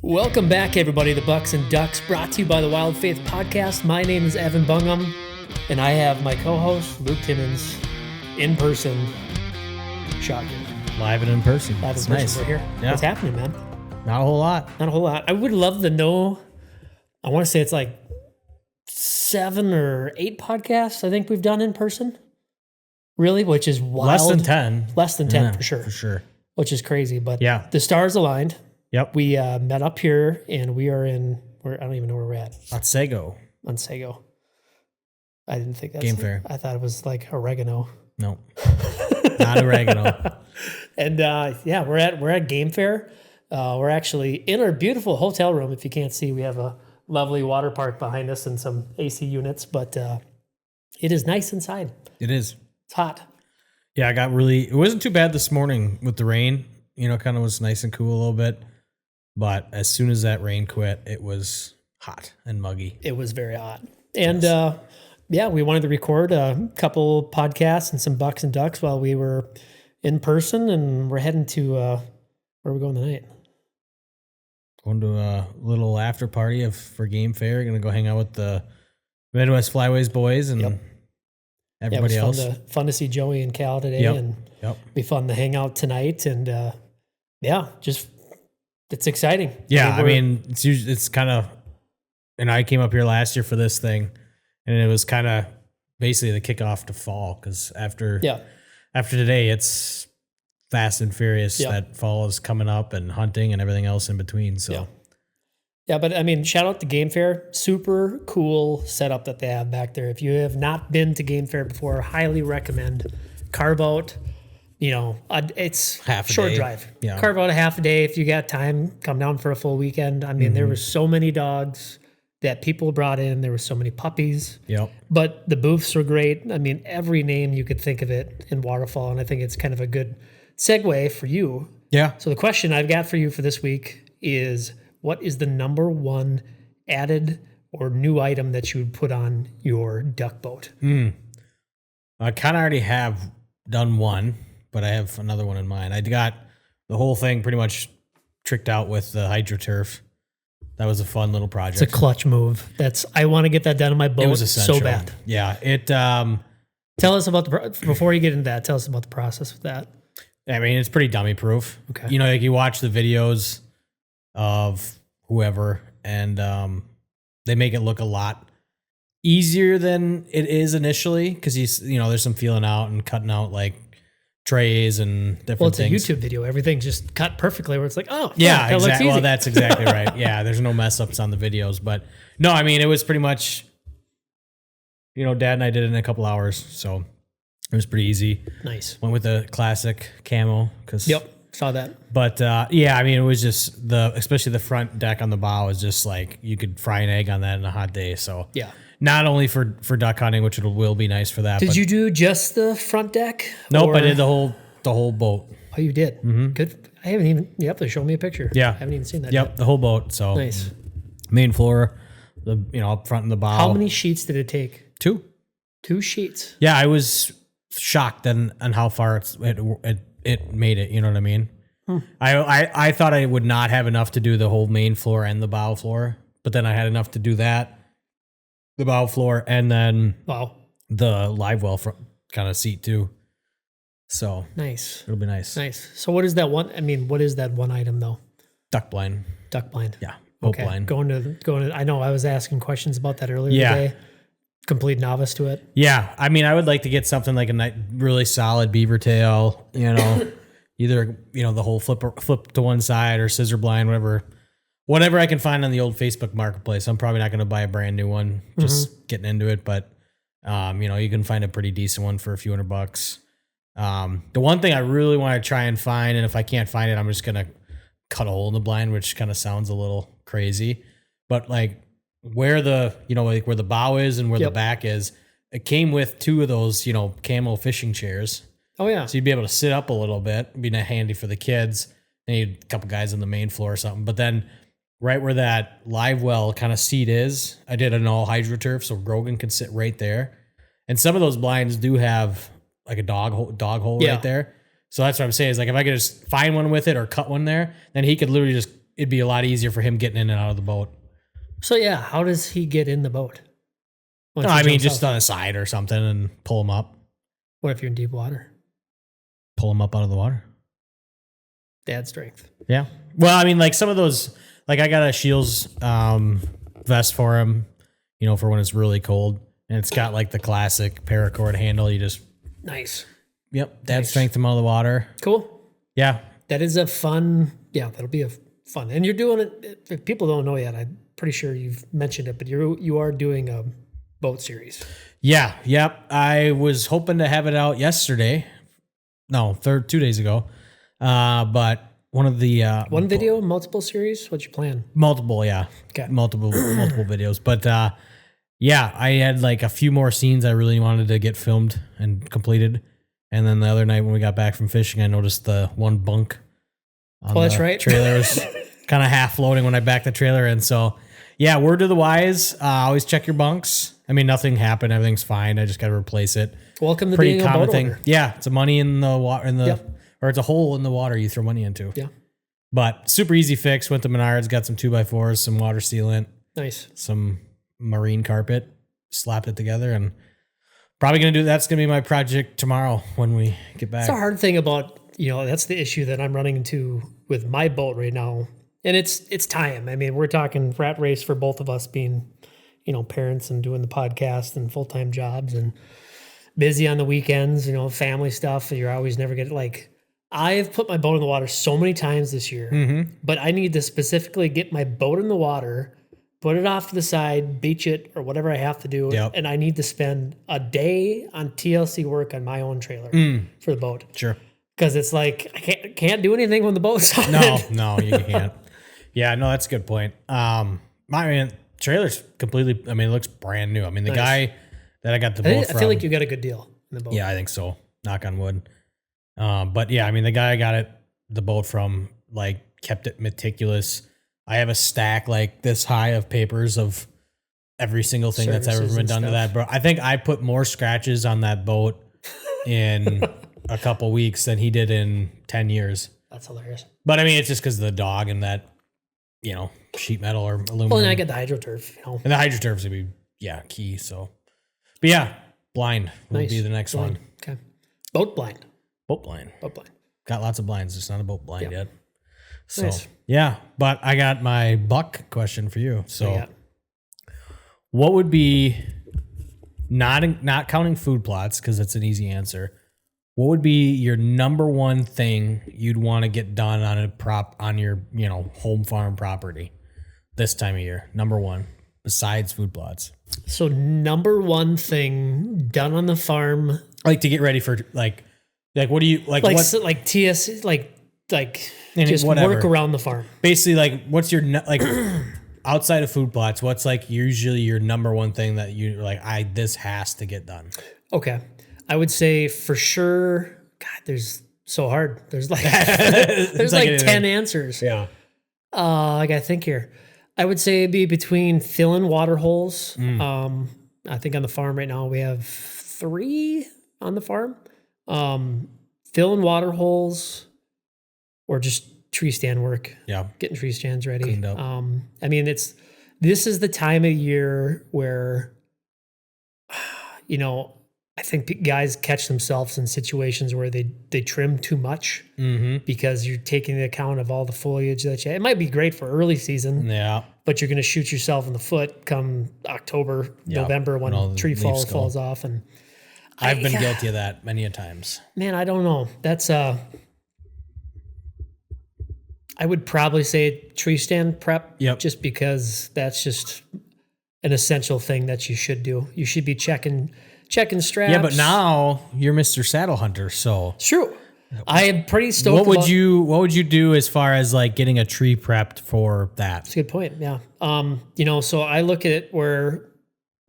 Welcome back, everybody, to Bucks and Ducks, brought to you by the Wild Faith Podcast. My name is Evan Bungham, and I have my co-host, Luke Timmons, in person. Shocking. Live and in person. Live in person. Nice. We're here. Yeah. What's happening, man? Not a whole lot. Not a whole lot. I would love to know. I want to say it's like 7 or 8 podcasts I think we've done in person. Really? Which is wild. Less than 10. Less than 10, Yeah, for sure. For sure. Which is crazy. But Yeah. the stars aligned. Yep. We met up here, and we are in, I don't even know where we're at. Otsego. On Sago. I didn't think that's Game Fair. I thought it was like oregano. No. Not oregano. And yeah, we're at Game Fair. We're actually in our beautiful hotel room. If you can't see, we have a lovely water park behind us and some AC units, but it is nice inside. It is. It's hot. Yeah, it wasn't too bad this morning with the rain. You know, kind of was nice and cool a little bit. But as soon as that rain quit, it was hot and muggy. It was very hot. And yeah, we wanted to record a couple podcasts and some Bucks and Ducks while we were in person, and we're heading to, where are we going tonight? Going to a little after party for Game Fair. Going to go hang out with the Midwest Flyways boys and everybody else. Fun to see Joey and Cal today, and be fun to hang out tonight. And yeah, just it's exciting. Yeah, I mean it's kind of, and I came up here last year for this thing, and it was kind of basically the kickoff to fall, because after today, it's fast and furious that fall is coming up, and hunting and everything else in between. So yeah, but I mean, shout out to Game Fair. Super cool setup that they have back there. If you have not been to Game Fair before, highly recommend. Carve out, it's half a short day. drive. Yeah. Carve out a half a day. If you got time, come down for a full weekend. I mean, there were so many dogs that people brought in. There were so many puppies. Yep. But the booths were great. I mean, every name you could think of it in waterfall, and I think it's kind of a good segue for you. Yeah. So the question I've got for you for this week is, what is the number one added or new item that you would put on your duck boat? I kind of already have done one, but I have another one in mind. I got the whole thing pretty much tricked out with the hydroturf. That was a fun little project. It's a clutch move. I want to get that done on my boat. It was essential. So bad. Yeah. Tell us about before you get into that, tell us about the process with that. I mean, it's pretty dummy proof. Okay. You know, like you watch the videos of whoever, and they make it look a lot easier than it is initially, because there's some feeling out and cutting out like trays and different things. Well, it's a YouTube video. Everything's just cut perfectly where it's like, oh, yeah, that looks easy. Well, that's exactly right. Yeah, there's no mess ups on the videos. But no, I mean, it was pretty much, Dad and I did it in a couple hours. So it was pretty easy. Nice. Went with the classic camo. Yep, saw that. But yeah, I mean, it was just especially the front deck on the bow is just like, you could fry an egg on that in a hot day. So yeah. Not only for duck hunting, which will be nice for that. Did you do just the front deck? Nope, I did the whole boat. Oh, you did? Mm-hmm. Good. I haven't even, you have to show me a picture. Yeah. I haven't even seen that yet. yet. The whole boat. So nice. Main floor, up front and the bow. How many sheets did it take? 2. 2 sheets. Yeah, I was shocked on how far it made it. You know what I mean? I thought I would not have enough to do the whole main floor and the bow floor, but then I had enough to do that, the bow floor, and then the live well front kind of seat too. So nice. It'll be nice. Nice. So what is that one? I mean, what is that one item though? Duck blind. Duck blind. Yeah. Boat okay. blind. Going to. I know I was asking questions about that earlier today. Complete novice to it. Yeah. I mean, I would like to get something like a really solid beaver tail, either, the whole flip to one side or scissor blind, whatever I can find on the old Facebook marketplace. I'm probably not going to buy a brand new one, just getting into it. But, you can find a pretty decent one for a few $100. The one thing I really want to try and find, and if I can't find it, I'm just going to cut a hole in the blind, which kind of sounds a little crazy, but like where where the bow is and where the back is, it came with 2 of those, camo fishing chairs. Oh yeah. So you'd be able to sit up a little bit, it'd be handy for the kids. And you'd a couple guys on the main floor or something, but then right where that live well kind of seat is, I did an all hydroturf, so Grogan can sit right there. And some of those blinds do have like a dog hole right there. So that's what I'm saying is like, if I could just find one with it or cut one there, then he could literally just it'd be a lot easier for him getting in and out of the boat. So yeah, how does he get in the boat? No, I mean, just on the side or something and pull him up. What if you're in deep water? Pull him up out of the water. Dad strength. Yeah. Well, I mean, like some of those, like I got a Shields vest for him, for when it's really cold. And it's got like the classic paracord handle. You just. Nice. Yep. Dad strength him out of the water. Cool. Yeah. That is a fun. Yeah, that'll be a fun. And you're doing it. If people don't know yet, I'm pretty sure you've mentioned it, but you are doing a boat series. Yeah. Yep. I was hoping to have it out yesterday. No, 2 days ago. But one of the one video, multiple series. What's your plan? Multiple, yeah. Okay. Multiple videos. But yeah, I had like a few more scenes I really wanted to get filmed and completed. And then the other night when we got back from fishing, I noticed the one bunk on that's right. trailer was kind of half floating when I backed the trailer in. So yeah, word to the wise, always check your bunks. I mean, nothing happened. Everything's fine. I just got to replace it. Welcome to Pretty being common a boat thing. owner. Yeah, it's a money in the water, Yep. or it's a hole in the water you throw money into. Yeah. But super easy fix. Went to Menards, got some 2x4s, some water sealant, Nice. some marine carpet, slapped it together, and probably gonna do that's gonna be my project tomorrow when we get back. It's a hard thing about that's the issue that I'm running into with my boat right now, and it's time. I mean, we're talking rat race for both of us being parents and doing the podcast and full-time jobs and busy on the weekends. Family stuff. You're always never get like. I've put my boat in the water so many times this year, but I need to specifically get my boat in the water, put it off to the side, beach it, or whatever I have to do. Yep. And I need to spend a day on TLC work on my own trailer for the boat. Sure. Because it's like, I can't do anything when the boat's on. No, you can't. Yeah, no, that's a good point. My trailer's completely, I mean, it looks brand new. I mean, the guy that I got the boat from. I feel like you got a good deal in the boat. Yeah, I think so. Knock on wood. But yeah, I mean, the guy I got the boat from, like, kept it meticulous. I have a stack like this high of papers of every single thing that's ever been done to that, bro. I think I put more scratches on that boat in a couple weeks than he did in 10 years. That's hilarious. But I mean, it's just because of the dog and that, sheet metal or aluminum. Well, and I get the hydroturf, And the hydroturf's would be, key. So, but yeah, blind will be the next one. Okay. Boat blind. Boat blind. Boat blind. Got lots of blinds. It's not a boat blind yet. So, nice. Yeah, but I got my buck question for you. So, what would be, not counting food plots, because it's an easy answer, what would be your number one thing you'd want to get done on your, home farm property this time of year? Number one, besides food plots. So number one thing done on the farm, like to get ready for like what do you like? Like TS, like just whatever. work around the farm. Basically, like what's your like outside of food plots? What's like usually your number one thing that you're like, this has to get done? Okay. I would say for sure, God, there's so hard. There's like, there's like 10 answers. Yeah. I got to think here. I would say it'd be between filling water holes. I think on the farm right now we have 3 on the farm. Filling water holes or just tree stand work. Yeah. Getting tree stands ready. Cleaned up. I mean, this is the time of year where, I think guys catch themselves in situations where they trim too much because you're taking into account of all the foliage that it might be great for early season. Yeah. But you're going to shoot yourself in the foot come October, November when tree falls off. And I've been guilty of that many a times. Man, I don't know. That's I would probably say tree stand prep. Yep. Just because that's just an essential thing that you should do. You should be checking straps. Yeah, but now you're Mr. Saddle Hunter, so it's true. I am pretty stoked. What would you do as far as like getting a tree prepped for that? That's a good point. Yeah. So I look at it where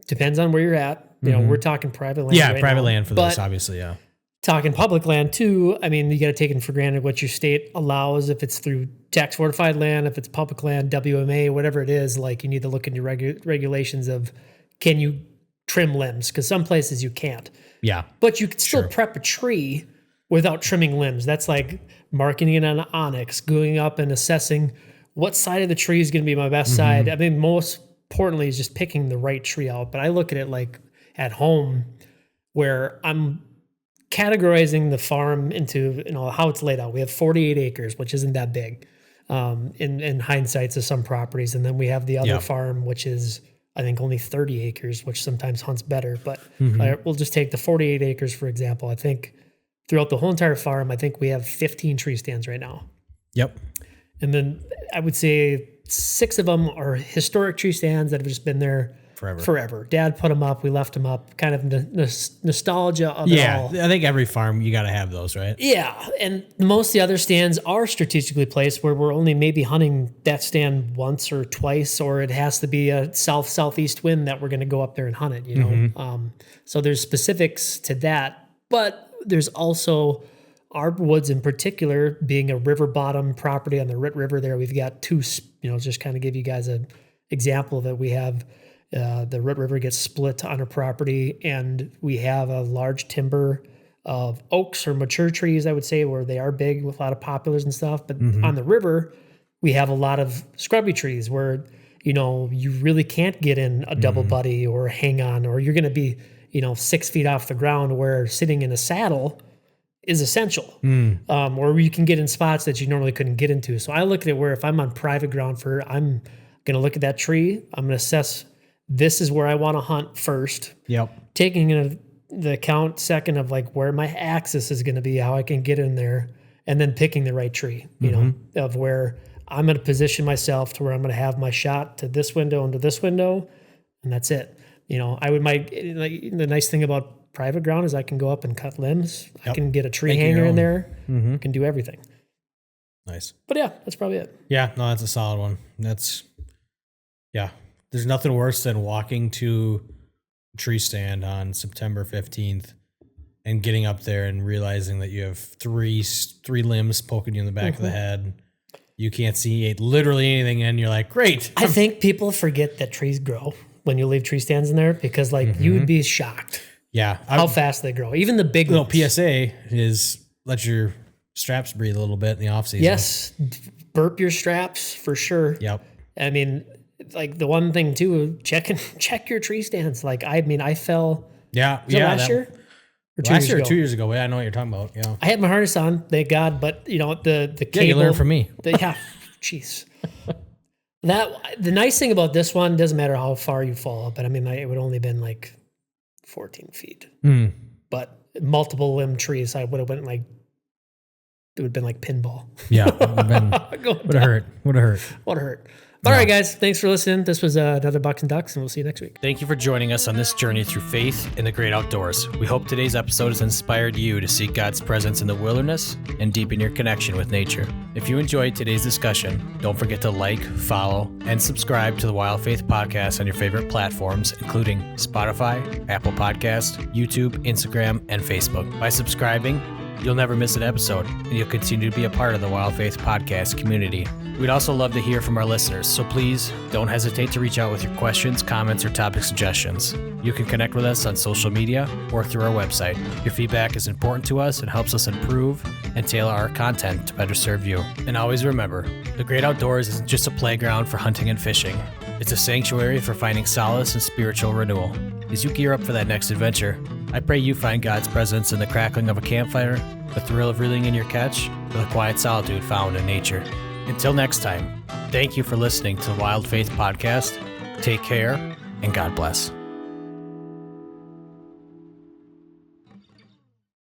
depends on where you're at. We're talking private land. Yeah, right private now, land for this, obviously. Yeah. Talking public land too. I mean, you got to take it for granted what your state allows. If it's through tax fortified land, if it's public land, WMA, whatever it is, like you need to look into regulations of can you trim limbs? Because some places you can't. Yeah. But you can still prep a tree without trimming limbs. That's like marking it on onyx, going up and assessing what side of the tree is going to be my best side. I mean, most importantly is just picking the right tree out. But I look at it like at home where I'm categorizing the farm into, how it's laid out. We have 48 acres, which isn't that big in hindsight to some properties. And then we have the other farm, which is, I think, only 30 acres, which sometimes hunts better. But we'll just take the 48 acres, for example. I think throughout the whole entire farm, I think we have 15 tree stands right now. Yep. And then I would say 6 of them are historic tree stands that have just been there forever. Dad put them up. We left them up. Kind of nostalgia of it all. I think every farm, you got to have those, right? Yeah. And most of the other stands are strategically placed where we're only maybe hunting that stand once or twice, or it has to be a southeast wind that we're going to go up there and hunt it, So there's specifics to that. But there's also our woods in particular, being a river bottom property on the Rit River there. We've got 2, just kind of give you guys an example of it. We have the Rit River gets split on a property, and we have a large timber of oaks or mature trees, I would say, where they are big with a lot of poplars and stuff. But on the river, we have a lot of scrubby trees where, you really can't get in a double buddy or hang on, or you're going to be, 6 feet off the ground, where sitting in a saddle is essential. Or you can get in spots that you normally couldn't get into. So I look at it where if I'm on private ground I'm going to look at that tree, I'm going to assess, this is where I want to hunt first. Yep. Taking into the account second of like where my axis is going to be, how I can get in there, and then picking the right tree, of where I'm going to position myself to where I'm going to have my shot to this window and to this window, and that's it. The nice thing about private ground is I can go up and cut limbs. Yep. I can get a tree hanger in there. I can do everything. Nice. But yeah, that's probably it. Yeah, no, that's a solid one. There's nothing worse than walking to a tree stand on September 15th and getting up there and realizing that you have three limbs poking you in the back of the head. You can't see literally anything, and you're like, great. I think people forget that trees grow when you leave tree stands in there, because you would be shocked. Yeah. How fast they grow. Even the big little ones. PSA is let your straps breathe a little bit in the off season. Yes. Burp your straps for sure. Yep. I mean, like the one thing too, check your tree stands. Like, I fell. Yeah. Last year? Or 2 last years year or ago? 2 years ago. Yeah, I know what you're talking about. Yeah. I had my harness on, thank God, but the cable. You learn from me. Jeez. The nice thing about this one, doesn't matter how far you fall, but it would only been like 14 feet. But multiple limb trees, I would have went it would have been like pinball. Yeah. Would have hurt. All right, guys. Thanks for listening. This was another Bucks and Ducks, and we'll see you next week. Thank you for joining us on this journey through faith in the great outdoors. We hope today's episode has inspired you to seek God's presence in the wilderness and deepen your connection with nature. If you enjoyed today's discussion, don't forget to like, follow, and subscribe to the Wild Faith Podcast on your favorite platforms, including Spotify, Apple Podcast, YouTube, Instagram, and Facebook. By subscribing, you'll never miss an episode, and you'll continue to be a part of the Wild Faith Podcast community. We'd also love to hear from our listeners, so please don't hesitate to reach out with your questions, comments, or topic suggestions. You can connect with us on social media or through our website. Your feedback is important to us and helps us improve and tailor our content to better serve you. And always remember, the great outdoors isn't just a playground for hunting and fishing. It's a sanctuary for finding solace and spiritual renewal. As you gear up for that next adventure, I pray you find God's presence in the crackling of a campfire, the thrill of reeling in your catch, or the quiet solitude found in nature. Until next time, thank you for listening to the Wild Faith Podcast. Take care, and God bless.